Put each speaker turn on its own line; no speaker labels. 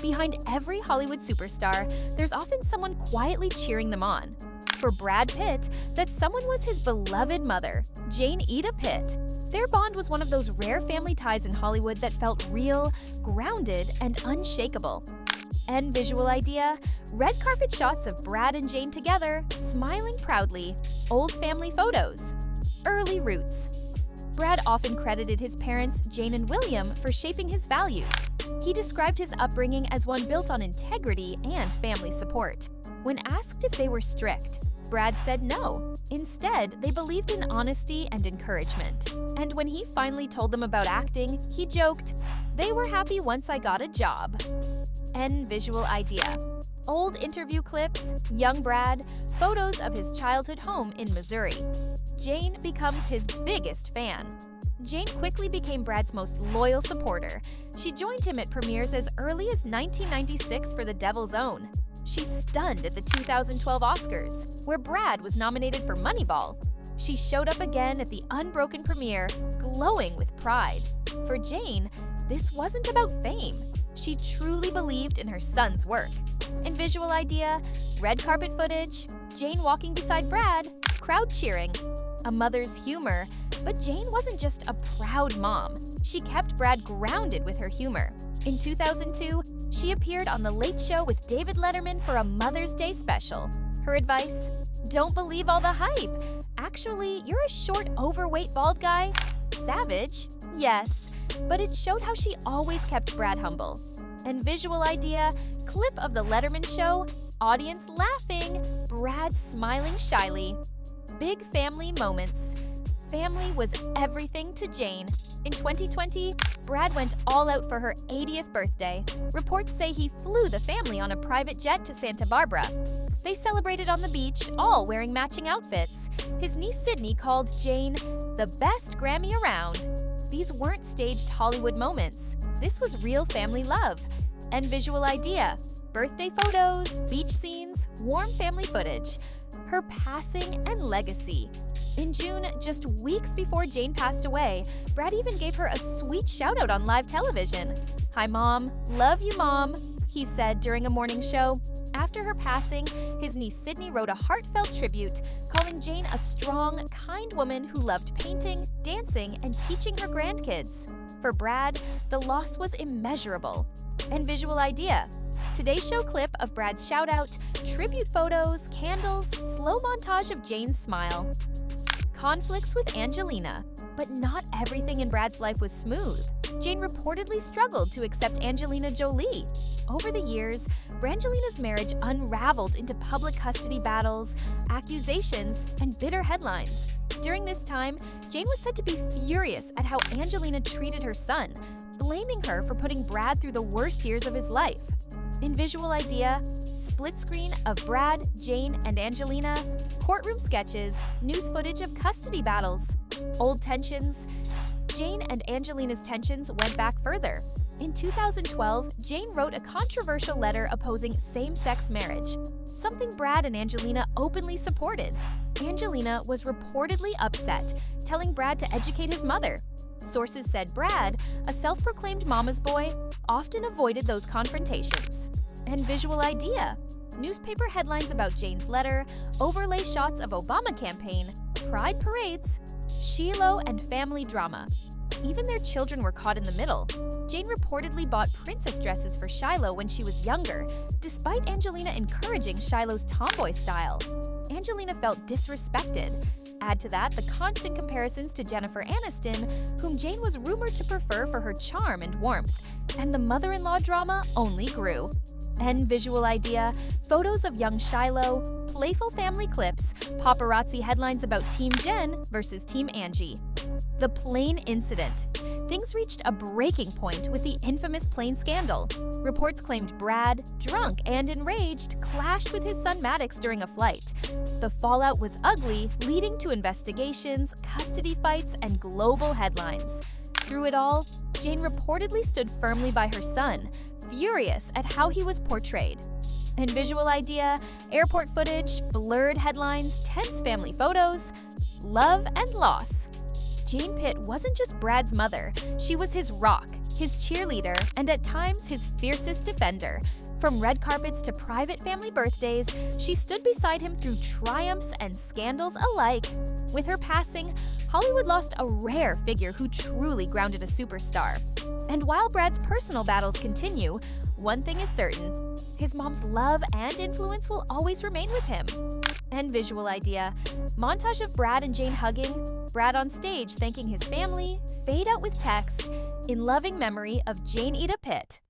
Behind every Hollywood superstar, there's often someone quietly cheering them on. For Brad Pitt, that someone was his beloved mother, Jane Eda Pitt. Their bond was one of those rare family ties in Hollywood that felt real, grounded, and unshakable. And visual idea, red carpet shots of Brad and Jane together, smiling proudly, old family photos. Early roots. Brad often credited his parents, Jane and William, for shaping his values. He described his upbringing as one built on integrity and family support. When asked if they were strict, Brad said no. Instead, they believed in honesty and encouragement. And when he finally told them about acting, he joked, "They were happy once I got a job." And visual idea. Old interview clips, young Brad, photos of his childhood home in Missouri. Jane becomes his biggest fan. Jane quickly became Brad's most loyal supporter. She joined him at premieres as early as 1996 for The Devil's Own. She's stunned at the 2012 Oscars, where Brad was nominated for Moneyball. She showed up again at the Unbroken premiere, glowing with pride. For Jane, this wasn't about fame. She truly believed in her son's work. In visual idea, red carpet footage, Jane walking beside Brad, crowd cheering. A mother's humor, but Jane wasn't just a proud mom. She kept Brad grounded with her humor. In 2002, she appeared on The Late Show with David Letterman for a Mother's Day special. Her advice? Don't believe all the hype. Actually, you're a short, overweight, bald guy. Savage? Yes. But it showed how she always kept Brad humble. And visual idea, clip of the Letterman show, audience laughing, Brad smiling shyly. Big family moments. Family was everything to Jane. In 2020, Brad went all out for her 80th birthday. Reports say he flew the family on a private jet to Santa Barbara. They celebrated on the beach, all wearing matching outfits. His niece Sydney called Jane the best Grammy around. These weren't staged Hollywood moments. This was real family love. And visual idea, birthday photos, beach scenes, warm family footage. Her passing and legacy. In June, just weeks before Jane passed away, Brad even gave her a sweet shout-out on live television. "Hi, Mom. Love you, Mom," he said during a morning show. After her passing, his niece Sydney wrote a heartfelt tribute, calling Jane a strong, kind woman who loved painting, dancing, and teaching her grandkids. For Brad, the loss was immeasurable. And visual idea. Today's show clip of Brad's shout-out, tribute photos, candles, slow montage of Jane's smile. Conflicts with Angelina. But not everything in Brad's life was smooth. Jane reportedly struggled to accept Angelina Jolie. Over the years, Brangelina's marriage unraveled into public custody battles, accusations, and bitter headlines. During this time, Jane was said to be furious at how Angelina treated her son, blaming her for putting Brad through the worst years of his life. In visual idea, split screen of Brad, Jane, and Angelina, courtroom sketches, news footage of custody battles, old tensions. Jane and Angelina's tensions went back further. In 2012, Jane wrote a controversial letter opposing same-sex marriage, something Brad and Angelina openly supported. Angelina was reportedly upset, telling Brad to educate his mother. Sources said Brad, a self-proclaimed mama's boy, often avoided those confrontations. And visual idea. Newspaper headlines about Jane's letter, overlay shots of Obama campaign, pride parades, Shiloh and family drama. Even their children were caught in the middle. Jane reportedly bought princess dresses for Shiloh when she was younger, despite Angelina encouraging Shiloh's tomboy style. Angelina felt disrespected. Add to that the constant comparisons to Jennifer Aniston, whom Jane was rumored to prefer for her charm and warmth, and the mother-in-law drama only grew. And visual idea, photos of young Shiloh, playful family clips, paparazzi headlines about Team Jen versus Team Angie. The plane incident. Things reached a breaking point with the infamous plane scandal. Reports claimed Brad, drunk and enraged, clashed with his son Maddox during a flight. The fallout was ugly, leading to investigations, custody fights, and global headlines. Through it all, Jane reportedly stood firmly by her son, furious at how he was portrayed. And visual idea, airport footage, blurred headlines, tense family photos, love and loss. Jane Pitt wasn't just Brad's mother, she was his rock, his cheerleader, and at times his fiercest defender. From red carpets to private family birthdays, she stood beside him through triumphs and scandals alike. With her passing, Hollywood lost a rare figure who truly grounded a superstar. And while Brad's personal battles continue, one thing is certain: his mom's love and influence will always remain with him. And visual idea: montage of Brad and Jane hugging, Brad on stage thanking his family, fade out with text, in loving memory of Jane Pitt.